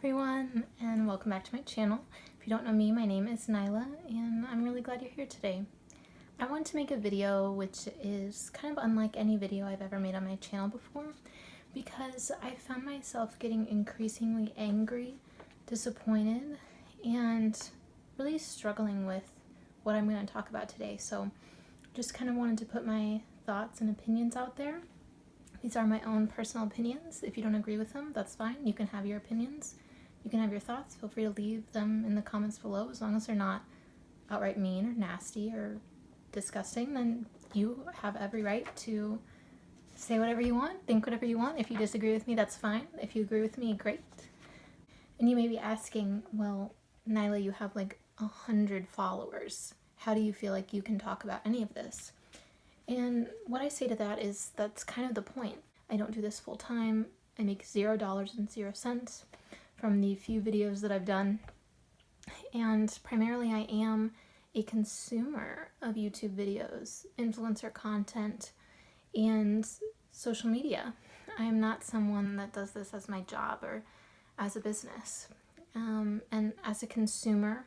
everyone, and welcome back to my channel. If you don't know me, my name is Nyla, and I'm really glad you're here today. I wanted to make a video which is kind of unlike any video I've ever made on my channel before, because I found myself getting increasingly angry, disappointed, and really struggling with what I'm going to talk about today. So just kind of wanted to put my thoughts and opinions out there. These are my own personal opinions. If you don't agree with them, that's fine. You can have your opinions. You can have your thoughts. Feel free to leave them in the comments below. As long as they're not outright mean or nasty or disgusting, then you have every right to say whatever you want, think whatever you want. If you disagree with me, that's fine. If you agree with me, great. And you may be asking, well, Nyla, you have like 100 followers. How do you feel like you can talk about any of this? And what I say to that is that's kind of the point. I don't do this full time. I make $0.00 from the few videos that I've done. And primarily I am a consumer of YouTube videos, influencer content, and social media. I am not someone that does this as my job or as a business. And as a consumer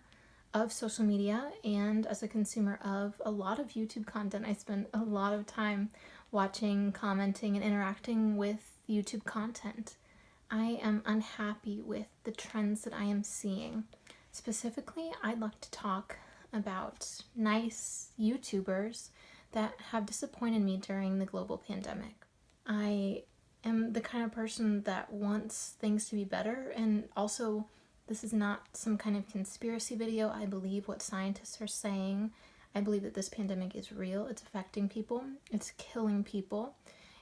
of social media and as a consumer of a lot of YouTube content, I spend a lot of time watching, commenting, and interacting with YouTube content. I am unhappy with the trends that I am seeing. Specifically, I'd like to talk about nice YouTubers that have disappointed me during the global pandemic. I am the kind of person that wants things to be better, and also this is not some kind of conspiracy video. I believe what scientists are saying. I believe that this pandemic is real. It's affecting people. It's killing people.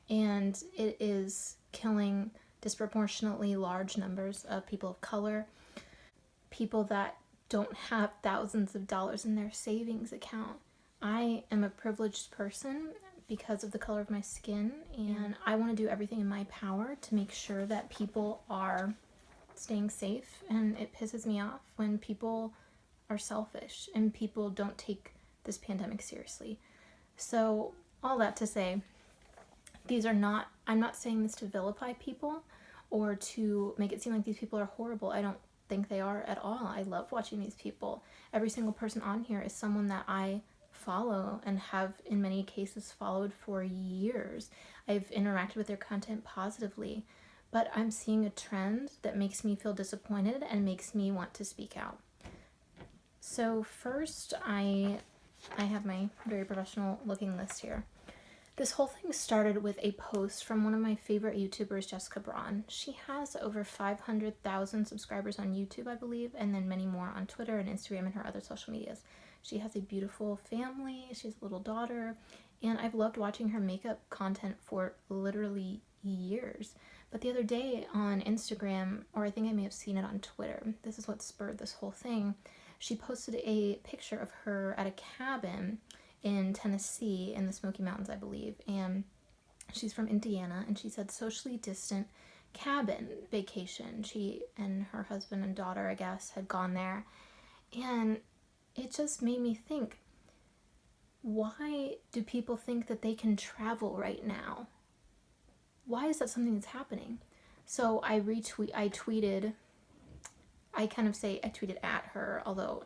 And it is killing disproportionately large numbers of people of color, people that don't have thousands of dollars in their savings account. I am a privileged person because of the color of my skin, and I want to do everything in my power to make sure that people are staying safe, and it pisses me off when people are selfish and people don't take this pandemic seriously. So all that to say, I'm not saying this to vilify people or to make it seem like these people are horrible. I don't think they are at all. I love watching these people. Every single person on here is someone that I follow and have in many cases followed for years. I've interacted with their content positively. But I'm seeing a trend that makes me feel disappointed and makes me want to speak out. So first, I have my very professional looking list here. This whole thing started with a post from one of my favorite YouTubers, Jessica Braun. She has over 500,000 subscribers on YouTube, I believe, and then many more on Twitter and Instagram and her other social medias. She has a beautiful family, she has a little daughter, and I've loved watching her makeup content for literally years. But the other day on Instagram, or I think I may have seen it on Twitter, this is what spurred this whole thing, she posted a picture of her at a cabin in Tennessee in the Smoky Mountains, I believe, and she's from Indiana, and she said socially distant cabin vacation. She and her husband and daughter, I guess, had gone there, and it just made me think, why do people think that they can travel right now? Why is that something that's happening? So I tweeted at her, although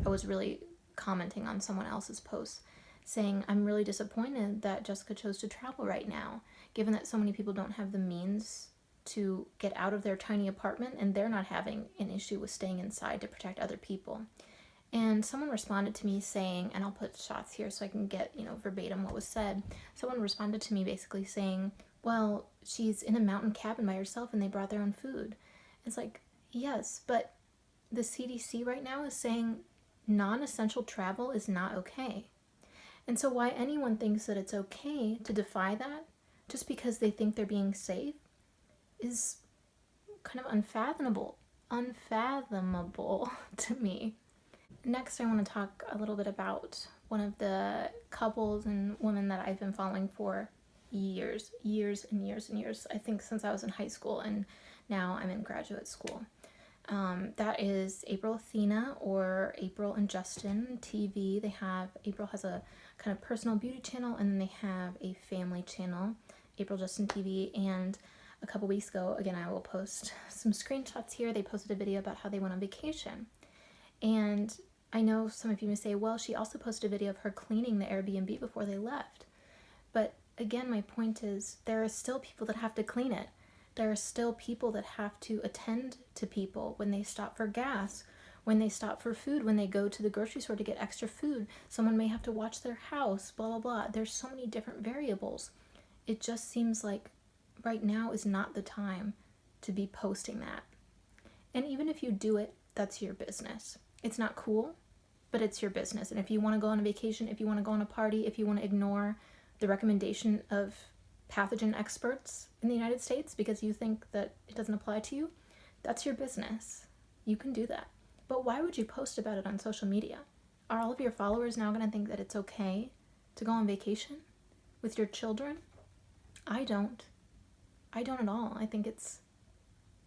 I was really commenting on someone else's post, saying I'm really disappointed that Jessica chose to travel right now, given that so many people don't have the means to get out of their tiny apartment and they're not having an issue with staying inside to protect other people. And someone responded to me saying, and I'll put shots here so I can get, verbatim what was said. Someone responded to me basically saying, well, she's in a mountain cabin by herself and they brought their own food. It's like, yes, but the CDC right now is saying non-essential travel is not okay. And so why anyone thinks that it's okay to defy that just because they think they're being safe is kind of unfathomable to me. Next, I want to talk a little bit about one of the couples and women that I've been following for years. I think since I was in high school, and now I'm in graduate school. That is April Athena, or April and Justin TV. April has a kind of personal beauty channel, and then they have a family channel, April Justin TV, and a couple weeks ago, again, I will post some screenshots here. They posted a video about how they went on vacation. And I know some of you may say, well, she also posted a video of her cleaning the Airbnb before they left. But again, my point is there are still people that have to clean it. There are still people that have to attend to people when they stop for gas, when they stop for food, when they go to the grocery store to get extra food. Someone may have to watch their house, blah, blah, blah. There's so many different variables. It just seems like right now is not the time to be posting that. And even if you do it, that's your business. It's not cool, but it's your business. And if you want to go on a vacation, if you want to go on a party, if you want to ignore the recommendation of pathogen experts in the United States because you think that it doesn't apply to you, that's your business. You can do that. But why would you post about it on social media? Are all of your followers now going to think that it's okay to go on vacation with your children? I don't. I don't at all. I think it's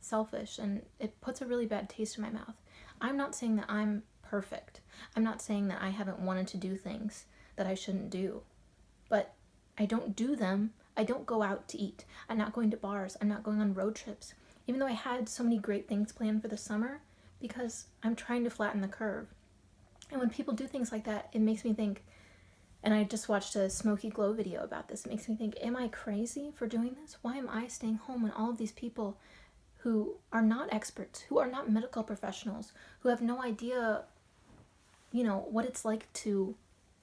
selfish and it puts a really bad taste in my mouth. I'm not saying that I'm perfect. I'm not saying that I haven't wanted to do things that I shouldn't do. But I don't do them. I don't go out to eat. I'm not going to bars. I'm not going on road trips. Even though I had so many great things planned for the summer, because I'm trying to flatten the curve. And when people do things like that, it makes me think, and I just watched a Smoky Glow video about this, it makes me think, am I crazy for doing this? Why am I staying home when all of these people who are not experts, who are not medical professionals, who have no idea, what it's like to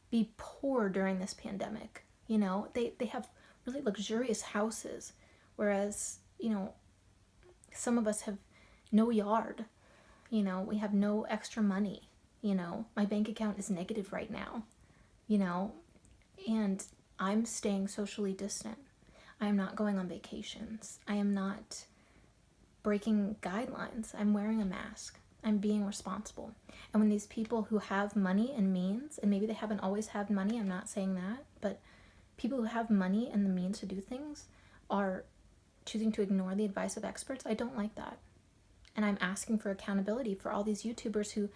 be poor during this pandemic, they have really luxurious houses, whereas, some of us have no yard, we have no extra money, my bank account is negative right now, and I'm staying socially distant. I am not going on vacations. I am not breaking guidelines. I'm wearing a mask. I'm being responsible. And when these people who have money and means, and maybe they haven't always had money, I'm not saying that, but people who have money and the means to do things are choosing to ignore the advice of experts, I don't like that. And I'm asking for accountability for all these YouTubers who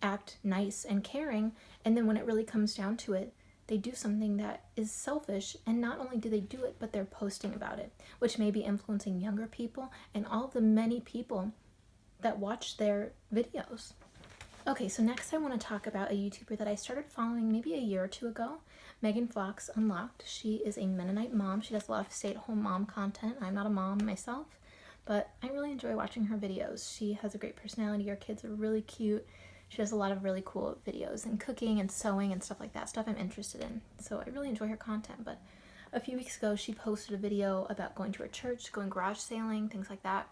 act nice and caring, and then when it really comes down to it, they do something that is selfish, and not only do they do it, but they're posting about it, which may be influencing younger people and all of the many people that watch their videos. Okay, so next I want to talk about a YouTuber that I started following maybe a year or two ago, Megan Fox Unlocked. She is a Mennonite mom. She does a lot of stay-at-home mom content. I'm not a mom myself, but I really enjoy watching her videos. She has a great personality. Her kids are really cute. She does a lot of really cool videos and cooking and sewing and stuff like that, stuff I'm interested in. So I really enjoy her content. But a few weeks ago, she posted a video about going to her church, going garage sailing, things like that.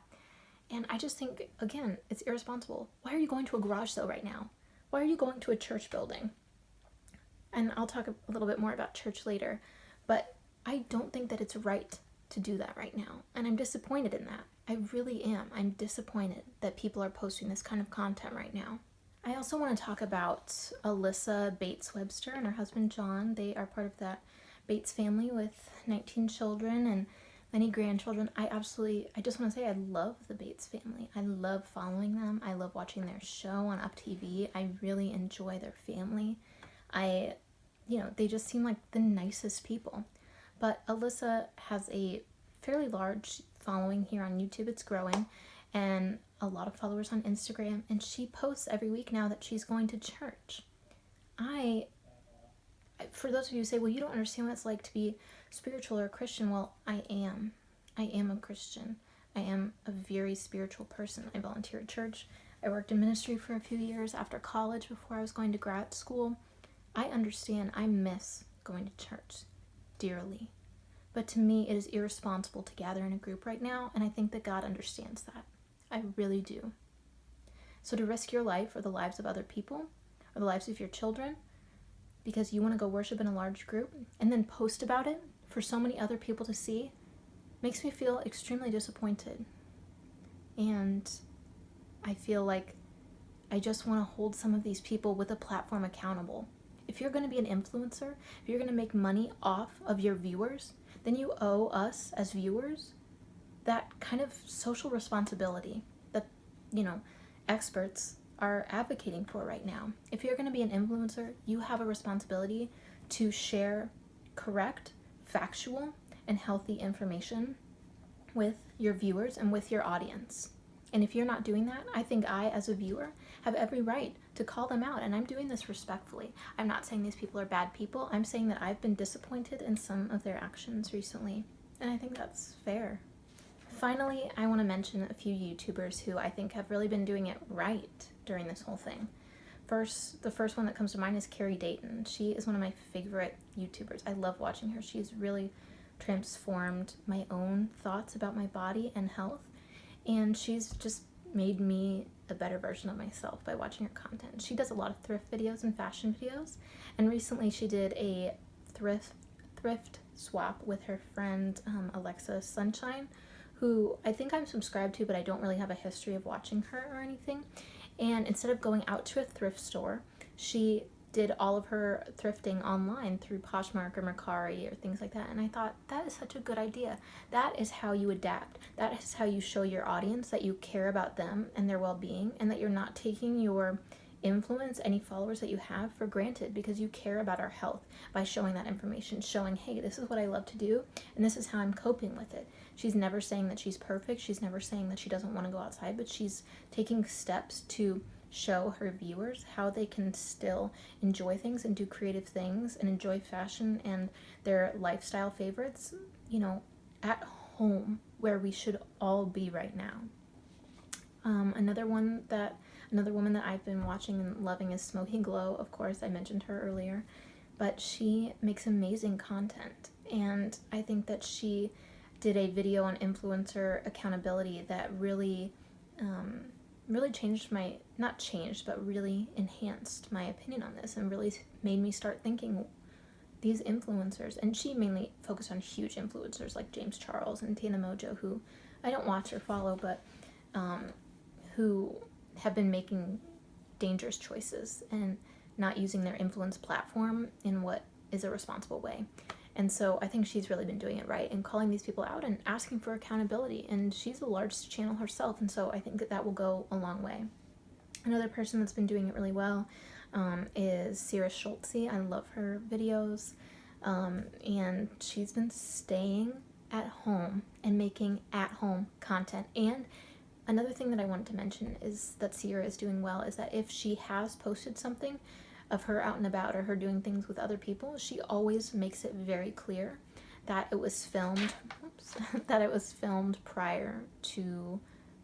And I just think, again, it's irresponsible. Why are you going to a garage sale right now? Why are you going to a church building? And I'll talk a little bit more about church later. But I don't think that it's right to do that right now. And I'm disappointed in that. I really am. I'm disappointed that people are posting this kind of content right now. I also want to talk about Alyssa Bates Webster and her husband John. They are part of that Bates family with 19 children and many grandchildren. I just want to say I love the Bates family. I love following them. I love watching their show on Up TV. I really enjoy their family. They just seem like the nicest people. But Alyssa has a fairly large following here on YouTube. It's growing, and a lot of followers on Instagram, and she posts every week now that she's going to church. For those of you who say, well, you don't understand what it's like to be spiritual or a Christian, well, I am. I am a Christian. I am a very spiritual person. I volunteer at church. I worked in ministry for a few years after college before I was going to grad school. I understand. I miss going to church dearly. But to me, it is irresponsible to gather in a group right now, and I think that God understands that. I really do. So to risk your life or the lives of other people, or the lives of your children, because you want to go worship in a large group, and then post about it for so many other people to see, makes me feel extremely disappointed. And I feel like I just want to hold some of these people with a platform accountable. If you're going to be an influencer, if you're going to make money off of your viewers, then you owe us as viewers that kind of social responsibility that, experts are advocating for right now. If you're going to be an influencer, you have a responsibility to share correct, factual, and healthy information with your viewers and with your audience. And if you're not doing that, I think I, as a viewer, have every right to call them out, and I'm doing this respectfully. I'm not saying these people are bad people. I'm saying that I've been disappointed in some of their actions recently, and I think that's fair. Finally, I want to mention a few YouTubers who I think have really been doing it right during this whole thing. The first one that comes to mind is Carrie Dayton. She is one of my favorite YouTubers. I love watching her. She's really transformed my own thoughts about my body and health, and she's just made me a better version of myself by watching her content. She does a lot of thrift videos and fashion videos, and recently she did a thrift swap with her friend Alexa Sunshine, who I think I'm subscribed to, but I don't really have a history of watching her or anything. And instead of going out to a thrift store, she did all of her thrifting online through Poshmark or Mercari or things like that. And I thought, that is such a good idea. That is how you adapt. That is how you show your audience that you care about them and their well-being, and that you're not taking your influence, any followers that you have, for granted, because you care about our health by showing that information, showing, hey, this is what I love to do, and this is how I'm coping with it. She's never saying that she's perfect. She's never saying that she doesn't want to go outside, but she's taking steps to show her viewers how they can still enjoy things and do creative things and enjoy fashion and their lifestyle favorites, you know, at home, where we should all be right now. Another woman that I've been watching and loving is Smoky Glow. Of course, I mentioned her earlier, but she makes amazing content, and I think that she did a video on influencer accountability that really really enhanced my opinion on this, and really made me start thinking, these influencers, and she mainly focused on huge influencers like James Charles and Tina Mojo, who I don't watch or follow, but who have been making dangerous choices and not using their influence platform in what is a responsible way. And so I think she's really been doing it right and calling these people out and asking for accountability. And she's a large channel herself, and so I think that will go a long way. Another person that's been doing it really well is Sierra Schultze. I love her videos, and she's been staying at home and making at-home content. And another thing that I wanted to mention is that Sierra is doing well is that if she has posted something of her out and about or her doing things with other people, she always makes it very clear that it was filmed prior to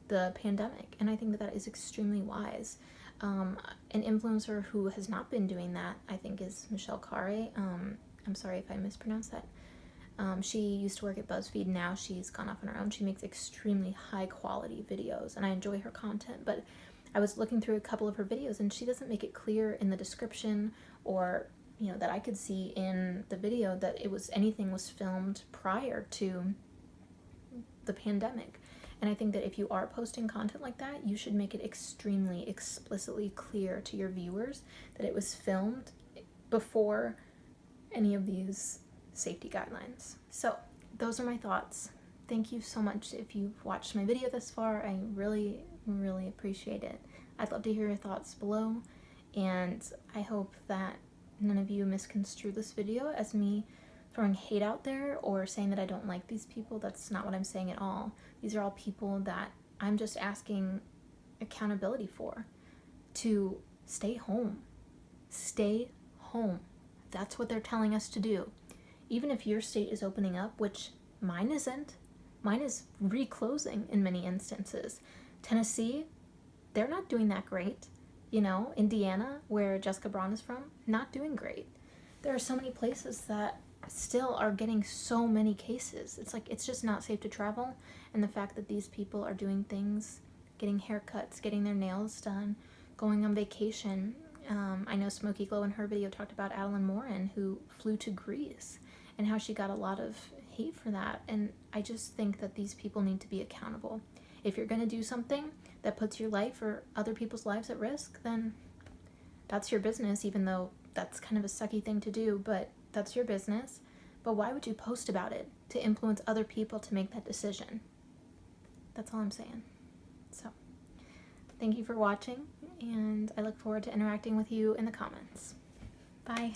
the pandemic. And I think that is extremely wise. An influencer who has not been doing that, I think, is Michelle Carre. I'm sorry if I mispronounced that. She used to work at BuzzFeed. Now she's gone off on her own. She makes extremely high quality videos, and I enjoy her content, but I was looking through a couple of her videos, and she doesn't make it clear in the description, or, you know, that I could see in the video, that anything was filmed prior to the pandemic. And I think that if you are posting content like that, you should make it extremely explicitly clear to your viewers that it was filmed before any of these safety guidelines. So those are my thoughts. Thank you so much if you've watched my video this far. I really, really appreciate it. I'd love to hear your thoughts below, and I hope that none of you misconstrue this video as me throwing hate out there or saying that I don't like these people. That's not what I'm saying at all. These are all people that I'm just asking accountability for, to stay home. Stay home. That's what they're telling us to do. Even if your state is opening up, which mine isn't. Mine is reclosing in many instances. Tennessee, they're not doing that great. You know, Indiana, where Jessica Braun is from, not doing great. There are so many places that still are getting so many cases. It's like, it's just not safe to travel. And the fact that these people are doing things, getting haircuts, getting their nails done, going on vacation. I know Smoky Glow in her video talked about Adeline Morin, who flew to Greece, and how she got a lot of hate for that. And I just think that these people need to be accountable. If you're going to do something that puts your life or other people's lives at risk, then that's your business, even though that's kind of a sucky thing to do, but that's your business. But why would you post about it? To influence other people to make that decision. That's all I'm saying. So, thank you for watching, and I look forward to interacting with you in the comments. Bye.